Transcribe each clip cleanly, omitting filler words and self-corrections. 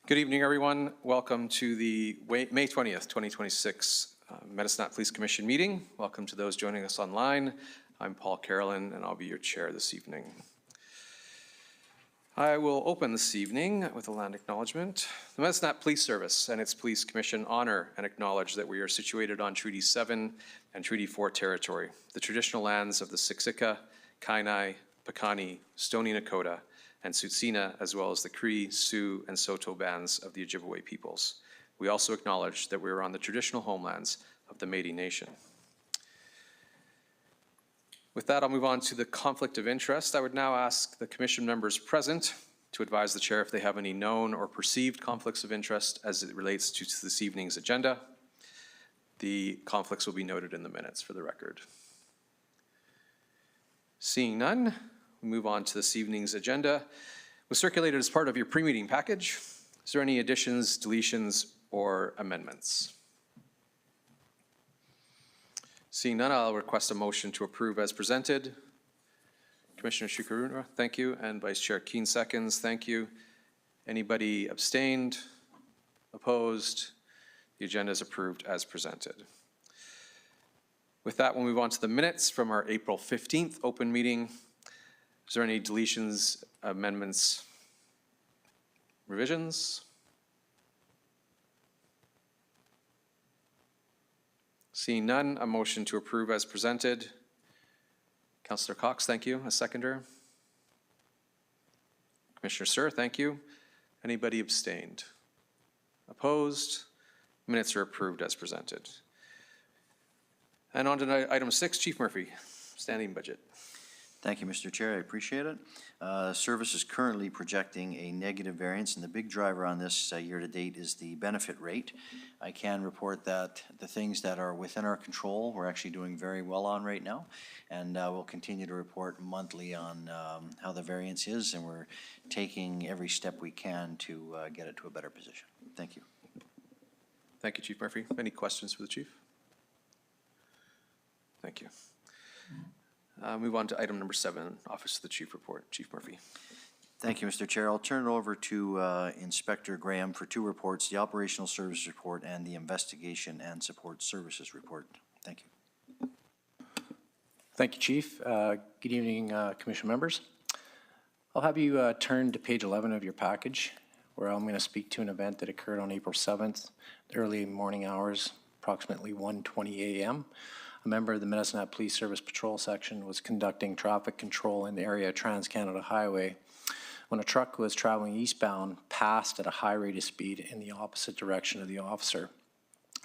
Good evening, everyone. Welcome to the May 20th, 2026 Medicine Hat Police Commission meeting. Welcome to those joining us online. I'm Paul Carolyn, and I'll be your chair this evening. I will open this evening with a land acknowledgement. The Medicine Hat Police Service and its Police Commission honor and acknowledge that we are situated on Treaty 7 and Treaty 4 territory, the traditional lands of the Siksika, Kainai, Piikani, Stoney Nakoda, and Tsuut'ina, as well as the Cree, Sioux, and Saulteaux bands of the Ojibwe peoples. We also acknowledge that we are on the traditional homelands of the Métis Nation. With that, I'll move on to the conflict of interest. I would now ask the commission members present to advise the chair if they have any known or perceived conflicts of interest as it relates to this evening's agenda. The conflicts will be noted in the minutes for the record. Seeing none, we move on to this evening's agenda. It was circulated as part of your pre-meeting package. Is there any additions, deletions, or amendments? Seeing none, I'll request a motion to approve as presented. Commissioner Shikaruna, thank you, and Vice Chair Keane seconds, thank you. Anybody abstained, opposed? The agenda is approved as presented. With that, we'll move on to the minutes from our April 15th open meeting. Is there any deletions, amendments, revisions? Seeing none, a motion to approve as presented. Councillor Cox, thank you. A seconder. Commissioner Sir, thank you. Anybody abstained? Opposed? Minutes are approved as presented. And on to item 6, Chief Murphy, standing budget. Thank you, Mr. Chair. I appreciate it. Service is currently projecting a negative variance, and the big driver on this year to date is the benefit rate. I can report that the things that are within our control, we're actually doing very well on right now, and we'll continue to report monthly on how the variance is, and we're taking every step we can to get it to a better position. Thank you. Thank you, Chief Murphy. Any questions for the Chief? Thank you. Move on to item number 7, Office of the Chief report. Chief Murphy. Thank you, Mr. Chair. I'll turn it over to Inspector Graham for 2 reports, the Operational Services Report and the Investigation and Support Services Report. Thank you. Thank you, Chief. Good evening, Commission members. I'll have you turn to page 11 of your package, where I'm going to speak to an event that occurred on April 7th, early morning hours, approximately 1:20 a.m. A member of the Medicine Hat Police Service Patrol Section was conducting traffic control in the area of Trans-Canada Highway when a truck was traveling eastbound passed at a high rate of speed in the opposite direction of the officer.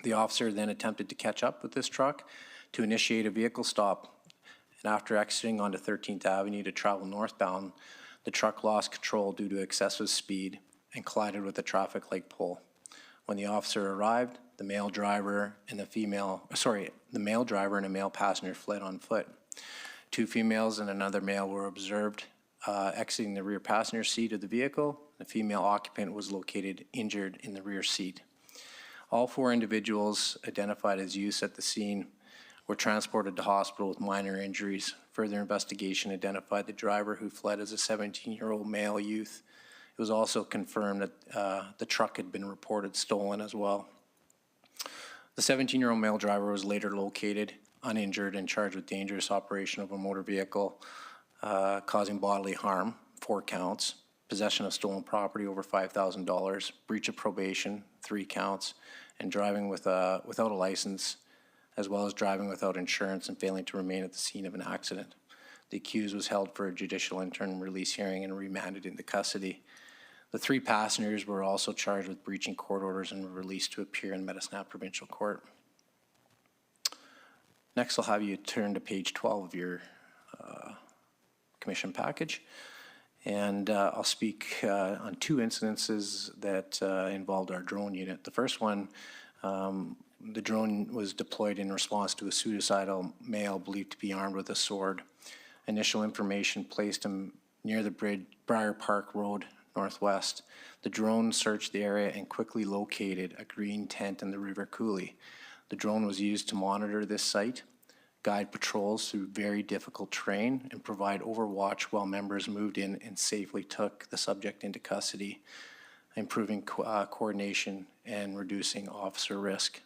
The officer then attempted to catch up with this truck to initiate a vehicle stop, and after exiting onto 13th Avenue to travel northbound, the truck lost control due to excessive speed and collided with a traffic light pole. When the officer arrived, the male driver and a male passenger fled on foot. 2 females and another male were observed exiting the rear passenger seat of the vehicle. The female occupant was located injured in the rear seat. All 4 individuals identified as youths at the scene were transported to hospital with minor injuries. Further investigation identified the driver, who fled, as a 17-year-old male youth. It was also confirmed that the truck had been reported stolen as well. The 17-year-old male driver was later located uninjured and charged with dangerous operation of a motor vehicle causing bodily harm, 4 counts, possession of stolen property over $5,000, breach of probation, 3 counts, and driving without a license, as well as driving without insurance and failing to remain at the scene of an accident. The accused was held for a judicial interim release hearing and remanded into custody. The 3 passengers were also charged with breaching court orders and were released to appear in Medicine Hat Provincial Court. Next, I'll have you turn to page 12 of your commission package. And I'll speak on 2 incidences that involved our drone unit. The first one, the drone was deployed in response to a suicidal male believed to be armed with a sword. Initial information placed him near the Briar Park Road Northwest. The drone searched the area and quickly located a green tent in the River Coulee. The drone was used to monitor this site, guide patrols through very difficult terrain, and provide overwatch while members moved in and safely took the subject into custody. improving coordination, and reducing officer risk.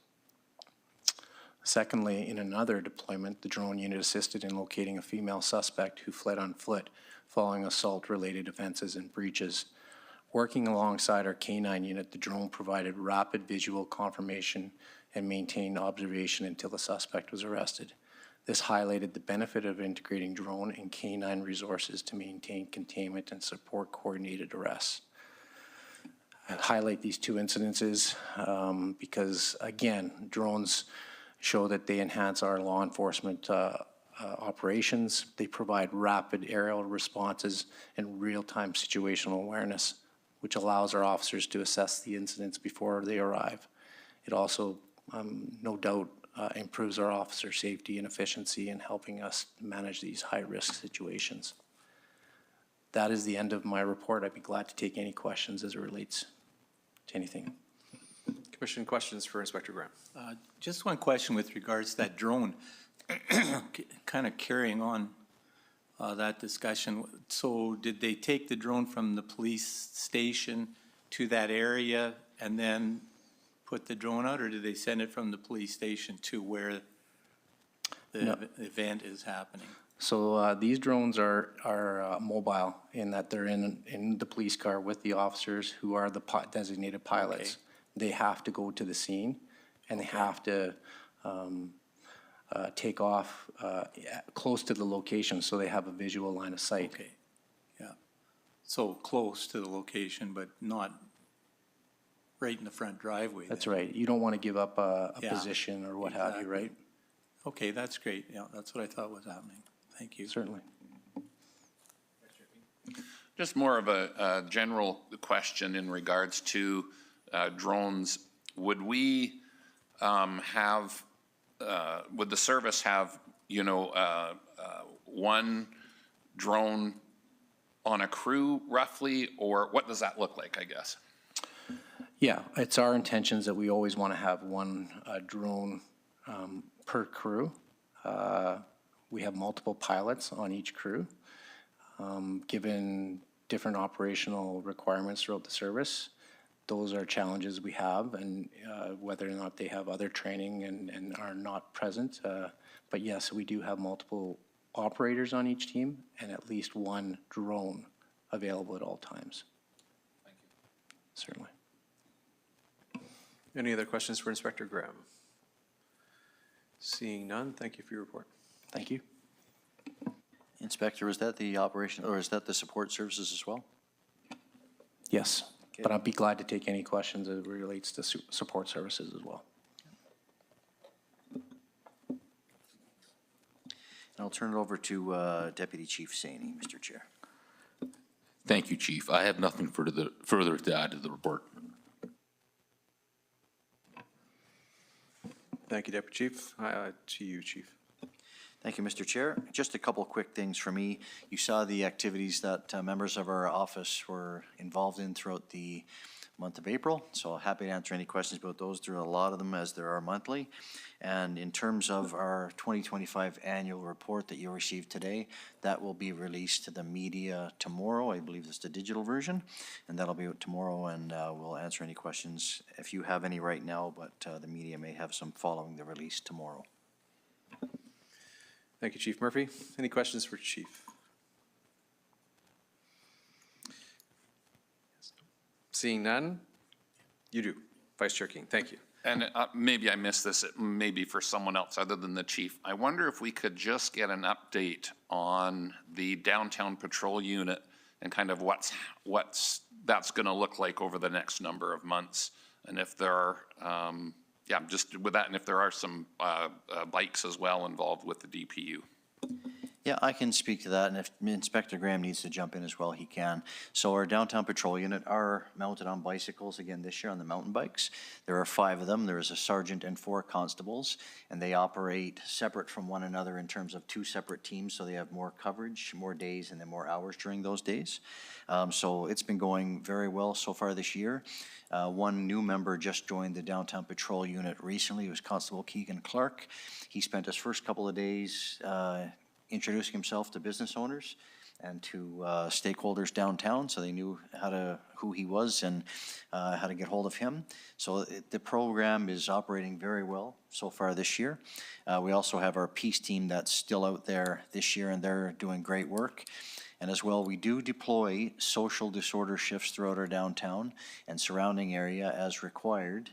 Secondly, in another deployment, the drone unit assisted in locating a female suspect who fled on foot following assault-related offenses and breaches. Working alongside our K-9 unit, the drone provided rapid visual confirmation and maintained observation until the suspect was arrested. This highlighted the benefit of integrating drone and K-9 resources to maintain containment and support coordinated arrests. I highlight these two incidences because, again, drones show that they enhance our law enforcement operations. They provide rapid aerial responses and real-time situational awareness, which allows our officers to assess the incidents before they arrive. It also, no doubt, improves our officer safety and efficiency in helping us manage these high-risk situations. That is the end of my report. I'd be glad to take any questions as it relates to anything. Commission questions for Inspector Graham. Just one question with regards to that drone, kind of carrying on that discussion. So did they take the drone from the police station to that area and then put the drone out, or did they send it from the police station to where the event is happening? So these drones are mobile in that they're in the police car with the officers who are the designated pilots. Okay. They have to go to the scene and they have to take off close to the location so they have a visual line of sight. Okay, yeah. So close to the location, but not right in the front driveway. That's then. right. You don't want to give up a Yeah, position or what have you, exactly. right? Okay, that's great. Yeah, that's what I thought was happening. Thank you. Certainly. Just more of a general question in regards to drones. Would we would the service have, one drone on a crew roughly, or what does that look like, I guess? Yeah, it's our intentions that we always want to have one drone per crew. We have multiple pilots on each crew. Given different operational requirements throughout the service, those are challenges we have, and whether or not they have other training and are not present. But yes, we do have multiple operators on each team and at least one drone available at all times. Thank you. Certainly. Any other questions for Inspector Graham? Seeing none, thank you for your report. Thank you. Inspector, is that the operation, or is that the support services as well? Yes, but I'd be glad to take any questions as it relates to support services as well. And I'll turn it over to Deputy Chief Saini, Mr. Chair. Thank you, Chief. I have nothing further to add to the report. Thank you, Deputy Chief. To you, Chief. Thank you, Mr. Chair. Just a couple quick things for me. You saw the activities that members of our office were involved in throughout the month of April, so happy to answer any questions about those. There are a lot of them, as there are monthly. And in terms of our 2025 annual report that you received today, that will be released to the media tomorrow. I believe it's the digital version, and that'll be out tomorrow, and we'll answer any questions if you have any right now, but the media may have some following the release tomorrow. Thank you, Chief Murphy. Any questions for Chief? Seeing none, you do. Vice Chair King, thank you. And maybe I missed this, it may be for someone else other than the chief. I wonder if we could just get an update on the downtown patrol unit and kind of what's that's going to look like over the next number of months. And if there are, just with that, and if there are some bikes as well involved with the DPU. Yeah, I can speak to that, and if Inspector Graham needs to jump in as well, he can. So our downtown patrol unit are mounted on bicycles again this year on the mountain bikes. There are 5 of them. There is a sergeant and 4 constables, and they operate separate from one another in terms of 2 separate teams, so they have more coverage, more days, and then more hours during those days. So it's been going very well so far this year. One new member just joined the downtown patrol unit recently. It was Constable Keegan Clark. He spent his first couple of days introducing himself to business owners and to stakeholders downtown, so they knew who he was and how to get hold of him. So the program is operating very well so far this year. We also have our peace team that's still out there this year, and they're doing great work. And as well, we do deploy social disorder shifts throughout our downtown and surrounding area as required,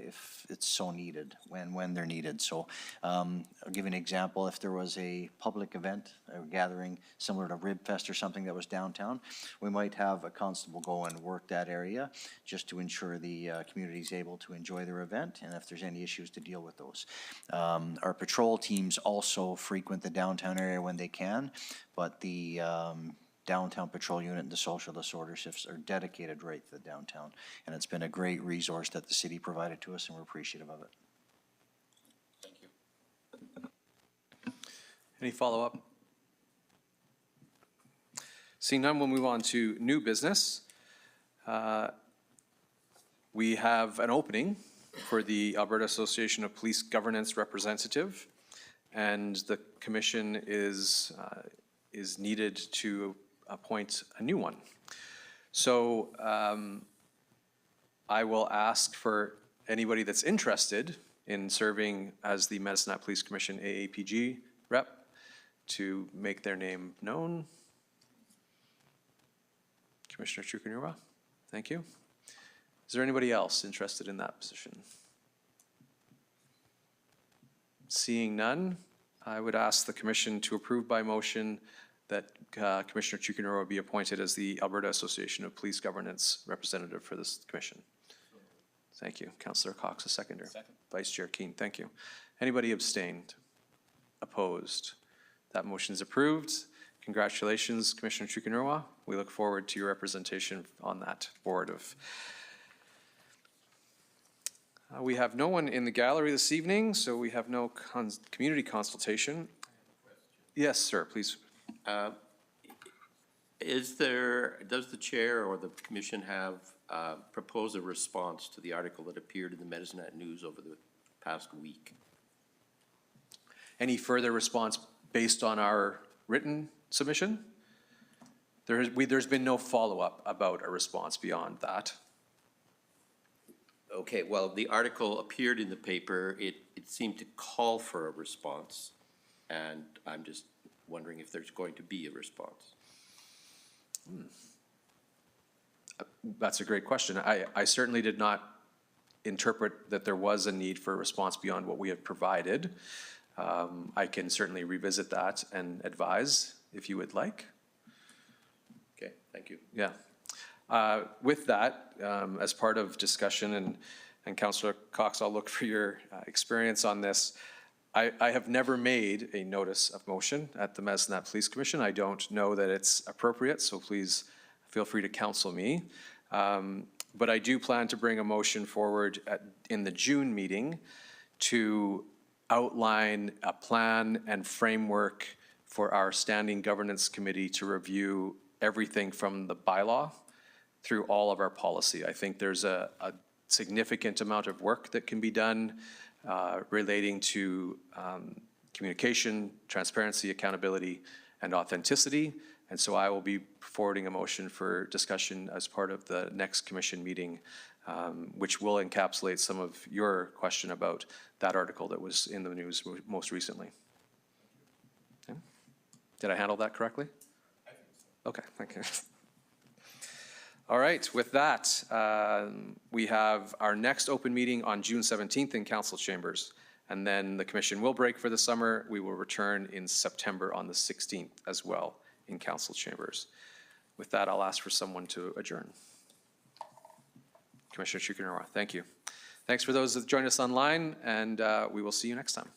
if it's so needed, when they're needed. So I'll give you an example. If there was a public event, a gathering similar to Rib Fest or something that was downtown, we might have a constable go and work that area just to ensure the community is able to enjoy their event, and if there's any issues, to deal with those. Our patrol teams also frequent the downtown area when they can, but the downtown patrol unit and the social disorder shifts are dedicated right to the downtown. And it's been a great resource that the city provided to us, and we're appreciative of it. Thank you. Any follow-up? Seeing none, we'll move on to new business. We have an opening for the Alberta Association of Police Governance representative, and the commission is needed to appoint a new one. So I will ask for anybody that's interested in serving as the Medicine Hat Police Commission AAPG rep to make their name known. Commissioner Chukunurwa, thank you. Is there anybody else interested in that position? Seeing none, I would ask the commission to approve by motion that Commissioner Chukunurwa be appointed as the Alberta Association of Police Governance representative for this commission. Thank you. Councillor Cox, a seconder. Second. Vice Chair Keane, thank you. Anybody abstained? Opposed? That motion is approved. Congratulations, Commissioner Chukunurwa. We look forward to your representation on that board of. We have no one in the gallery this evening, so we have no community consultation. Yes, sir, please. Does the chair or the commission have proposed a response to the article that appeared in the Medicine Hat News over the past week? Any further response based on our written submission? There's been no follow-up about a response beyond that. Okay, well, the article appeared in the paper. It seemed to call for a response, and I'm just wondering if there's going to be a response. That's a great question. I certainly did not interpret that there was a need for a response beyond what we had provided. I can certainly revisit that and advise if you would like. Okay, thank you. Yeah. With that, as part of discussion, and Councillor Cox, I'll look for your experience on this. I have never made a notice of motion at the Medicine Hat Police Commission. I don't know that it's appropriate, so please feel free to counsel me. But I do plan to bring a motion forward in the June meeting to outline a plan and framework for our Standing Governance Committee to review everything from the bylaw through all of our policy. I think there's a significant amount of work that can be done relating to communication, transparency, accountability, and authenticity. And so I will be forwarding a motion for discussion as part of the next commission meeting, which will encapsulate some of your question about that article that was in the news most recently. Okay. Did I handle that correctly? I think so. Okay, thank you. All right, with that, we have our next open meeting on June 17th in council chambers. And then the commission will break for the summer. We will return in September on the 16th as well in council chambers. With that, I'll ask for someone to adjourn. Commissioner Chukunurwa, thank you. Thanks for those that joined us online, and we will see you next time.